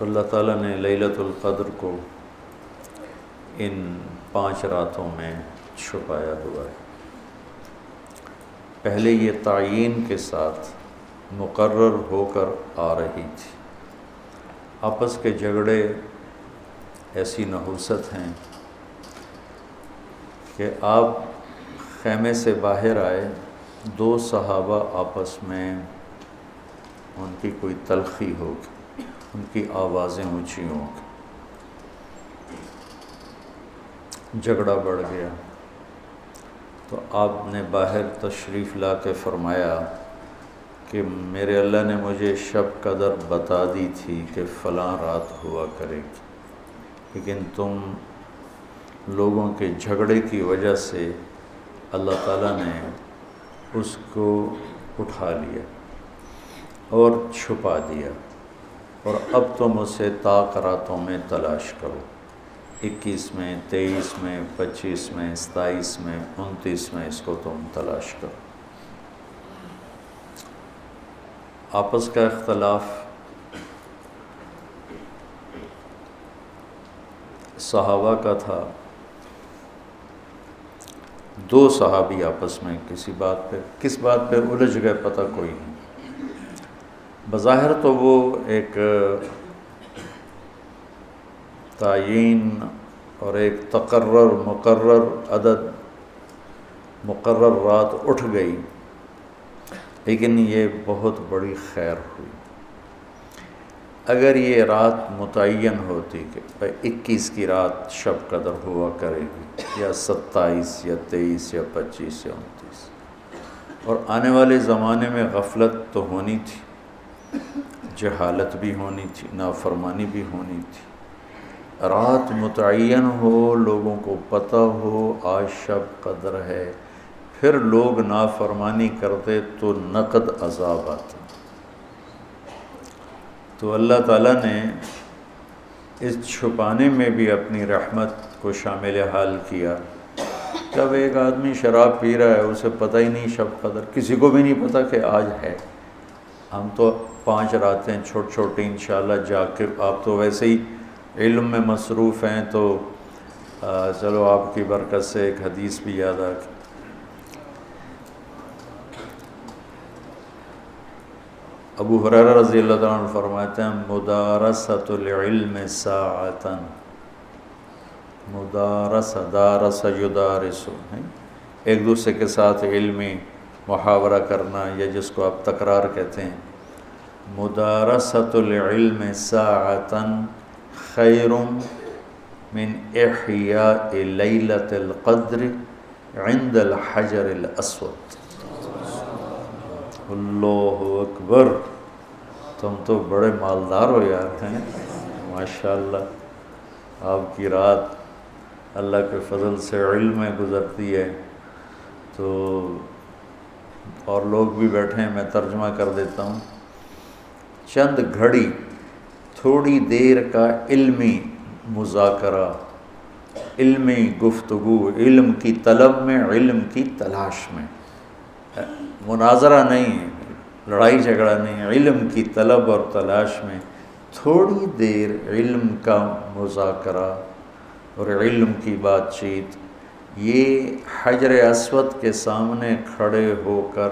اللہ تعالیٰ نے لیلۃ القدر کو ان 5 راتوں میں چھپایا ہوا ہے۔ پہلے یہ تعیین کے ساتھ مقرر ہو کر آ رہی تھی۔ آپس کے جھگڑے ایسی نحوست ہیں کہ آپ خیمے سے باہر آئے، 2 صحابہ آپس میں ان کی کوئی تلخی ہوگی، ان کی آوازیں اونچی ہوں گی، جھگڑا بڑھ گیا تو آپ نے باہر تشریف لا کے فرمایا کہ میرے اللہ نے مجھے شب قدر بتا دی تھی کہ فلاں رات ہوا کرے گی، لیکن تم لوگوں کے جھگڑے کی وجہ سے اللہ تعالیٰ نے اس کو اٹھا لیا اور چھپا دیا، اور اب تم اسے طاق راتوں میں تلاش کرو، 21 میں، 23 میں، 25 میں، 27 میں، 29 میں اس کو تم تلاش کرو۔ آپس کا اختلاف صحابہ کا تھا، 2 صحابی آپس میں کس بات پہ الجھ گئے پتہ کوئی نہیں۔ بظاہر تو وہ ایک تعیین اور ایک مقرر عدد، مقرر رات اٹھ گئی، لیکن یہ بہت بڑی خیر ہوئی۔ اگر یہ رات متعین ہوتی کہ 21 کی رات شب قدر ہوا کرے گی، یا 27 یا 23 یا 25 یا 29، اور آنے والے زمانے میں غفلت تو ہونی تھی، جہالت بھی ہونی تھی، نافرمانی بھی ہونی تھی، رات متعین ہو، لوگوں کو پتہ ہو آج شب قدر ہے، پھر لوگ نافرمانی کرتے تو نقد عذاب آتا۔ تو اللہ تعالیٰ نے اس چھپانے میں بھی اپنی رحمت کو شامل حال کیا۔ جب ایک آدمی شراب پی رہا ہے، اسے پتہ ہی نہیں شب قدر، کسی کو بھی نہیں پتہ کہ آج ہے۔ ہم تو 5 راتیں چھوٹی انشاءاللہ جا کے، آپ تو ویسے ہی علم میں مصروف ہیں، تو چلو آپ کی برکت سے ایک حدیث بھی یاد آ گئی۔ ابو ہریرہ رضی اللہ تعالیٰ عنہ فرماتے ہیں مدارست العلم ساعتاً، دارس یدارس، ایک دوسرے کے ساتھ علمی محاورہ کرنا، یا جس کو آپ تکرار کہتے ہیں، مدارست العلم ساعتاً خیر من احیاء لیلۃ القدر عند الحجر الاسود۔ اللہ اکبر، تم تو بڑے مالدار ہو یار، ہیں ماشاءاللہ۔ آپ کی رات اللہ کے فضل سے علم میں گزرتی ہے، تو اور لوگ بھی بیٹھے ہیں، میں ترجمہ کر دیتا ہوں۔ چند گھڑی، تھوڑی دیر کا علمی مذاکرہ، علمی گفتگو، علم کی طلب میں، علم کی تلاش میں، مناظرہ نہیں ہے، لڑائی جھگڑا نہیں ہے، علم کی طلب اور تلاش میں تھوڑی دیر علم کا مذاکرہ اور علم کی بات چیت، یہ حجر اسود کے سامنے کھڑے ہو کر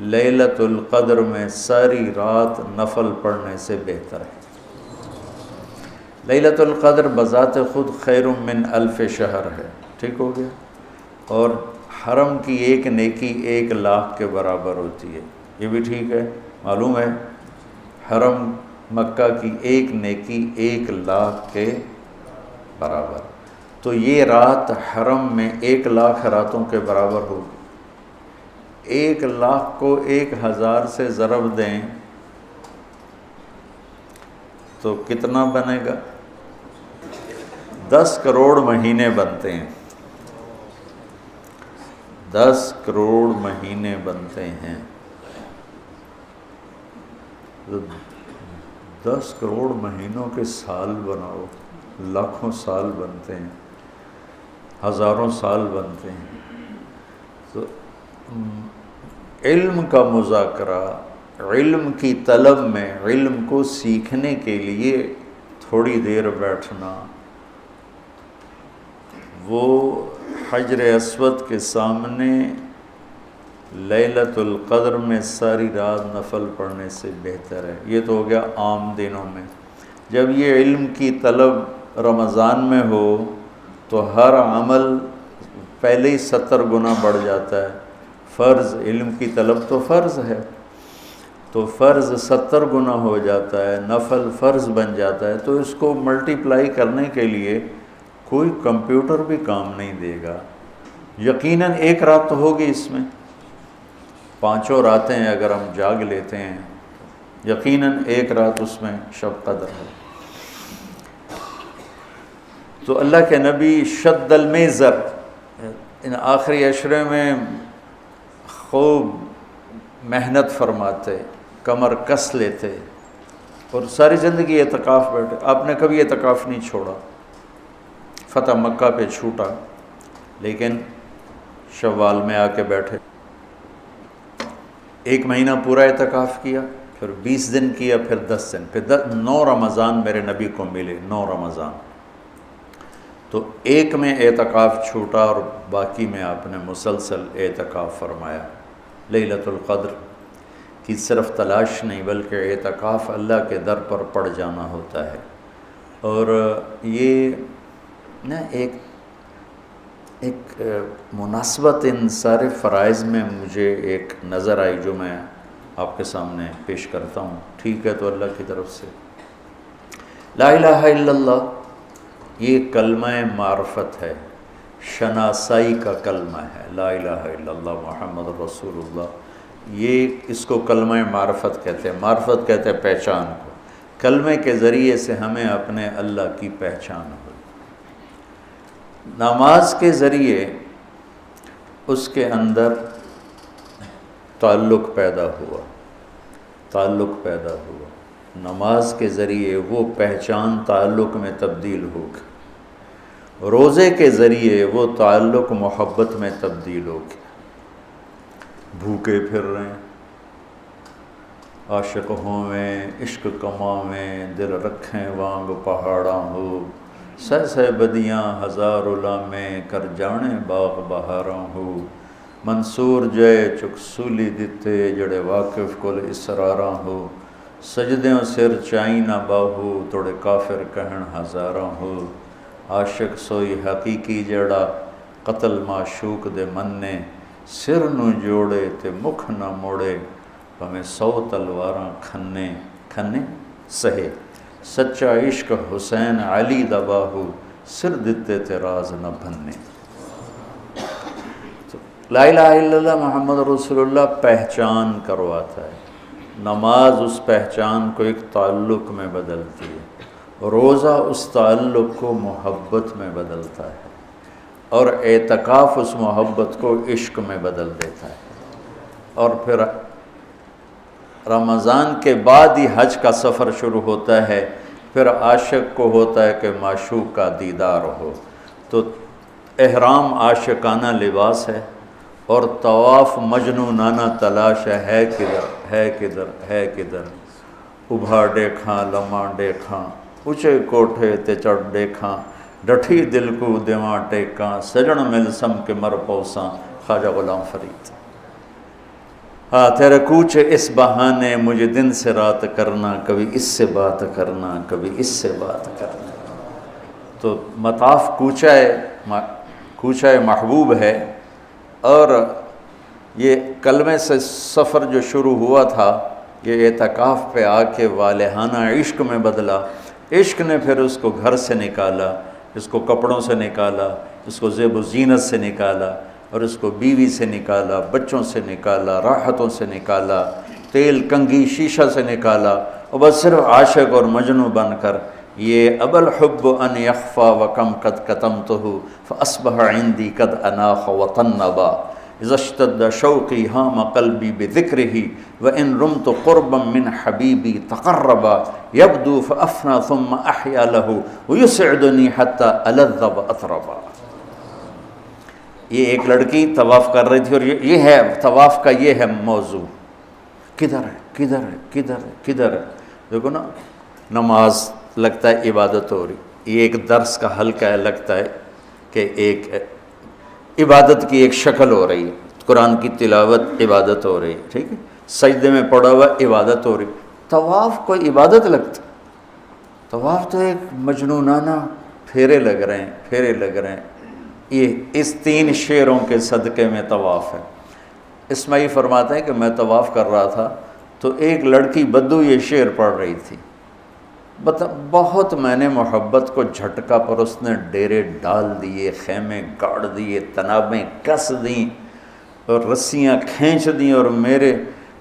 لیلۃ القدر میں ساری رات نفل پڑھنے سے بہتر ہے۔ لیلۃ القدر بذات خود خیر من الف شہر ہے، ٹھیک ہو گیا، اور حرم کی ایک نیکی 1 لاکھ کے برابر ہوتی ہے، یہ بھی ٹھیک ہے، معلوم ہے، حرم مکہ کی ایک نیکی 1 لاکھ کے برابر، تو یہ رات حرم میں 1 لاکھ راتوں کے برابر ہوگی۔ 1 لاکھ کو 1000 سے ضرب دیں تو کتنا بنے گا؟ 10 کروڑ مہینے بنتے ہیں، 10 کروڑ مہینے بنتے ہیں، 10 کروڑ مہینوں کے سال بناؤ، لاکھوں سال بنتے ہیں، ہزاروں سال بنتے ہیں، تو علم کا مذاکرہ، علم کی طلب میں، علم کو سیکھنے کے لیے تھوڑی دیر بیٹھنا، وہ حجر اسود کے سامنے لیلۃ القدر میں ساری رات نفل پڑھنے سے بہتر ہے۔ یہ تو ہو گیا عام دنوں میں۔ جب یہ علم کی طلب رمضان میں ہو تو ہر عمل پہلے ہی 70 گنا بڑھ جاتا ہے۔ فرض، علم کی طلب تو فرض ہے، تو فرض 70 گنا ہو جاتا ہے، نفل فرض بن جاتا ہے، تو اس کو ملٹیپلائی کرنے کے لیے کوئی کمپیوٹر بھی کام نہیں دے گا۔ یقیناً ایک رات تو ہوگی اس میں، 5 راتیں اگر ہم جاگ لیتے ہیں، یقیناً ایک رات اس میں شب قدر ہے۔ تو اللہ کے نبی شد المیزر، ان آخری عشرے میں خوب محنت فرماتے، کمر کس لیتے، اور ساری زندگی اعتکاف بیٹھے۔ آپ نے کبھی اعتکاف نہیں چھوڑا، فتح مکہ پہ چھوٹا، لیکن شوال میں آ کے بیٹھے، 1 مہینہ پورا اعتکاف کیا، پھر 20 دن کیا، پھر 10 دن، پھر 9 رمضان میرے نبی کو ملے، 9 رمضان۔ تو ایک میں اعتکاف چھوٹا اور باقی میں آپ نے مسلسل اعتکاف فرمایا۔ لیلۃ القدر کی صرف تلاش نہیں بلکہ اعتکاف اللہ کے در پر پڑ جانا ہوتا ہے۔ اور یہ نا ایک مناسبت ان سارے فرائض میں مجھے ایک نظر آئی جو میں آپ کے سامنے پیش کرتا ہوں، ٹھیک ہے؟ تو اللہ کی طرف سے لا الہ الا اللہ، یہ کلمہ معرفت ہے، شناسائی کا کلمہ ہے، لا الہ الا اللہ محمد رسول اللہ۔ یہ اس کو کلمہ معرفت کہتے ہیں۔ معرفت کہتے ہیں پہچان کو۔ کلمے کے ذریعے سے ہمیں اپنے اللہ کی پہچان ہو۔ نماز کے ذریعے اس کے اندر تعلق پیدا ہوا، تعلق پیدا ہوا۔ نماز کے ذریعے وہ پہچان تعلق میں تبدیل ہو گئی، روزے کے ذریعے وہ تعلق محبت میں تبدیل ہو گیا۔ بھوکے پھر رہے ہیں، عاشق ہوویں عشق کماویں، دل رکھیں وانگ پہاڑاں ہو، سہ بدیاں ہزار علامیں، کر جانے باغ بہاراں ہو، منصور جے چک سولی دتے، جڑے واقف کل اسراراں ہو، سجدیوں سر چائی نہ باہو، توڑے کافر کہن ہزاراں ہو، عاشق سوئی حقیقی جڑا قتل معشوق دے مننے، سر نو جوڑے تے مکھ نہ موڑے، ہمیں 100 تلواراں کھنے کھنے سہے، سچا عشق حسین علی دا باہو، سر دتے تے راز نہ بھنے۔ لا الہ الا اللہ محمد رسول اللہ پہچان کرواتا ہے۔ نماز اس پہچان کو ایک تعلق میں بدلتی ہے، روزہ اس تعلق کو محبت میں بدلتا ہے، اور اعتکاف اس محبت کو عشق میں بدل دیتا ہے۔ اور پھر رمضان کے بعد ہی حج کا سفر شروع ہوتا ہے، پھر عاشق کو ہوتا ہے کہ معشوق کا دیدار ہو، تو احرام عاشقانہ لباس ہے، اور طواف مجنونانہ تلاش ہے کدھر ہے کدھر ہے کدھر، ابھا ڈیکھاں لماں ڈیکھاں، اونچے کوٹھے تے چڑھ ڈیکھاں، ڈٹھی دل کو دیواں ٹیکاں، سجن مل سم کے مر پوساں، خواجہ غلام فرید۔ ہاں تیرے کوچے اس بہانے، مجھے دن سے رات کرنا، کبھی اس سے بات کرنا، کبھی اس سے بات کرنا۔ تو مطاف کوچہ محبوب ہے، اور یہ کلمے سے سفر جو شروع ہوا تھا یہ اعتکاف پہ آ کے والہانہ عشق میں بدلا۔ عشق نے پھر اس کو گھر سے نکالا، اس کو کپڑوں سے نکالا، اس کو زیب و زینت سے نکالا، اور اس کو بیوی سے نکالا، بچوں سے نکالا، راحتوں سے نکالا، تیل کنگھی شیشہ سے نکالا، اور بس صرف عاشق اور مجنوں بن کر یہ اب الحب ان یخفا وکم قد کتمتہ فاصبح عندی قد اناخ وطنبا، اذا اشتد شوقی ہام قلبی بذکرہ وان رمت قربا من حبیبی تقربا، یبدو فافنا ثم احیا لہ ویسعدنی حتی الذ واطربا۔ یہ ایک لڑکی طواف کر رہی تھی، اور یہ ہے طواف کا، یہ ہے موضوع، کدھر ہے کدھر ہے کدھر ہے کدھر ہے. دیکھو نا، نماز لگتا ہے عبادت ہو رہی، یہ ایک درس کا حلقہ ہے، لگتا ہے کہ ایک عبادت کی ایک شکل ہو رہی ہے، قرآن کی تلاوت عبادت ہو رہی ہے، ٹھیک ہے، سجدے میں پڑا ہوا عبادت ہو رہی. طواف کوئی عبادت لگتا؟ طواف تو ایک مجنونانہ پھیرے لگ رہے ہیں، پھیرے لگ رہے ہیں. یہ اس 3 شعروں کے صدقے میں طواف ہے. اسماعیل فرماتے ہیں کہ میں طواف کر رہا تھا تو ایک لڑکی بدو یہ شعر پڑھ رہی تھی. بہت میں نے محبت کو جھٹکا، پر اس نے ڈیرے ڈال دیے، خیمے گاڑ دیے، تنابیں کس دیں اور رسیاں کھینچ دیں، اور میرے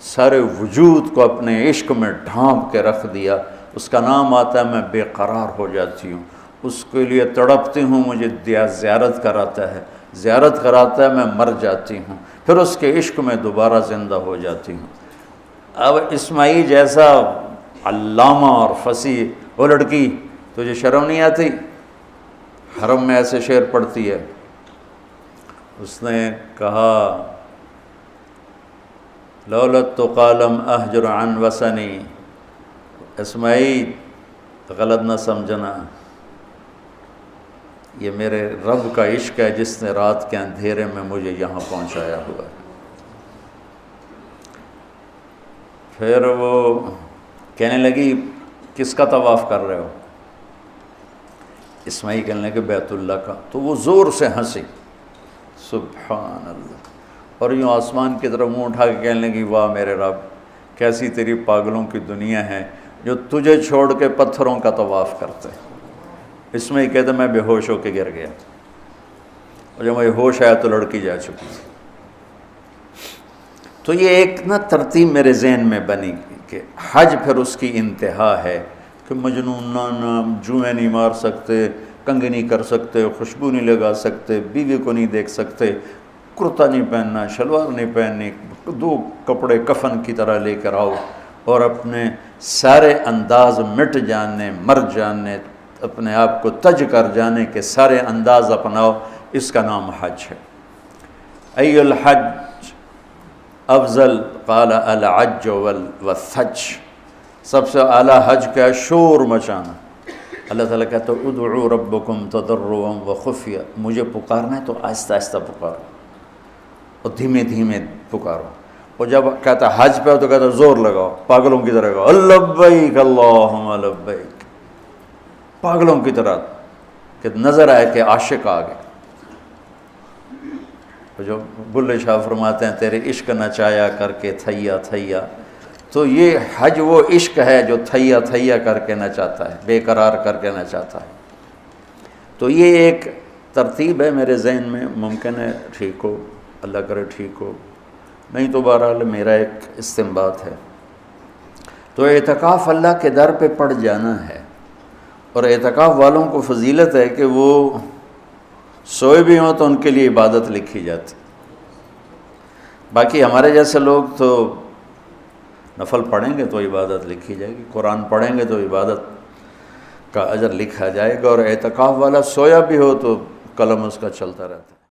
سارے وجود کو اپنے عشق میں ڈھانپ کے رکھ دیا. اس کا نام آتا ہے میں بے قرار ہو جاتی ہوں، اس کے لیے تڑپتی ہوں، مجھے زیارت کراتا ہے، زیارت کراتا ہے، میں مر جاتی ہوں، پھر اس کے عشق میں دوبارہ زندہ ہو جاتی ہوں. اب اسماعیل جیسا علامہ اور فصیح، وہ لڑکی تجھے شرم نہیں آتی؟ حرم میں ایسے شعر پڑھتی ہے. اس نے کہا لولت تو قالم احجر عن وسنی. اسماعیل غلط نہ سمجھنا، یہ میرے رب کا عشق ہے جس نے رات کے اندھیرے میں مجھے یہاں پہنچایا ہوا ہے. پھر وہ کہنے لگی کس کا طواف کر رہے ہو؟ اسماعیل کہنے لگے بیت اللہ کا. تو وہ زور سے ہنسی، سبحان اللہ، اور یوں آسمان کی طرف منہ اٹھا کے کہنے لگی واہ میرے رب، کیسی تیری پاگلوں کی دنیا ہے جو تجھے چھوڑ کے پتھروں کا طواف کرتے. اسماعیل کہتے میں بے ہوش ہو کے گر گیا، اور جب مجھے ہوش آیا تو لڑکی جا چکی تھی. تو یہ ایک نا ترتیب میرے ذہن میں بنی کہ حج پھر اس کی انتہا ہے کہ مجنونانہ، جوئیں نہیں مار سکتے، کنگھی نہیں کر سکتے، خوشبو نہیں لگا سکتے، بیوی کو نہیں دیکھ سکتے، کرتا نہیں پہننا، شلوار نہیں پہننی، 2 کپڑے کفن کی طرح لے کر آؤ، اور اپنے سارے انداز مٹ جانے، مر جانے، اپنے آپ کو تج کر جانے کے سارے انداز اپناؤ. اس کا نام حج ہے. ای الحج افضل قال العج والثج. سب سے اعلیٰ حج کیا ہے؟ شور مچانا. اللہ تعالیٰ کہتا ہے ادعوا ربکم تضرعا وخفیہ، مجھے پکارنا ہے تو آہستہ آہستہ پکارو اور دھیمے دھیمے پکارو. اور جب کہتا ہے حج پہ ہو تو کہتا ہے زور لگاؤ، پاگلوں کی طرح کہو لبیک اللہم لبیک، پاگلوں کی طرح، کہ نظر آئے کہ عاشق آ گئے. جو بلے شاہ فرماتے ہیں تیرے عشق نچایا کر کے تھیا تھیا، تو یہ حج وہ عشق ہے جو تھیا تھیا کر کے نچاتا ہے، بے قرار کر کے نچاتا ہے. تو یہ ایک ترتیب ہے میرے ذہن میں، ممکن ہے ٹھیک ہو، اللہ کرے ٹھیک ہو، نہیں تو بہرحال میرا ایک استنباط ہے. تو اعتکاف اللہ کے در پہ پڑ جانا ہے، اور اعتکاف والوں کو فضیلت ہے کہ وہ سوئے بھی ہوں تو ان کے لیے عبادت لکھی جاتی. باقی ہمارے جیسے لوگ تو نفل پڑھیں گے تو عبادت لکھی جائے گی، قرآن پڑھیں گے تو عبادت کا اجر لکھا جائے گا، اور اعتکاف والا سویا بھی ہو تو قلم اس کا چلتا رہتا ہے.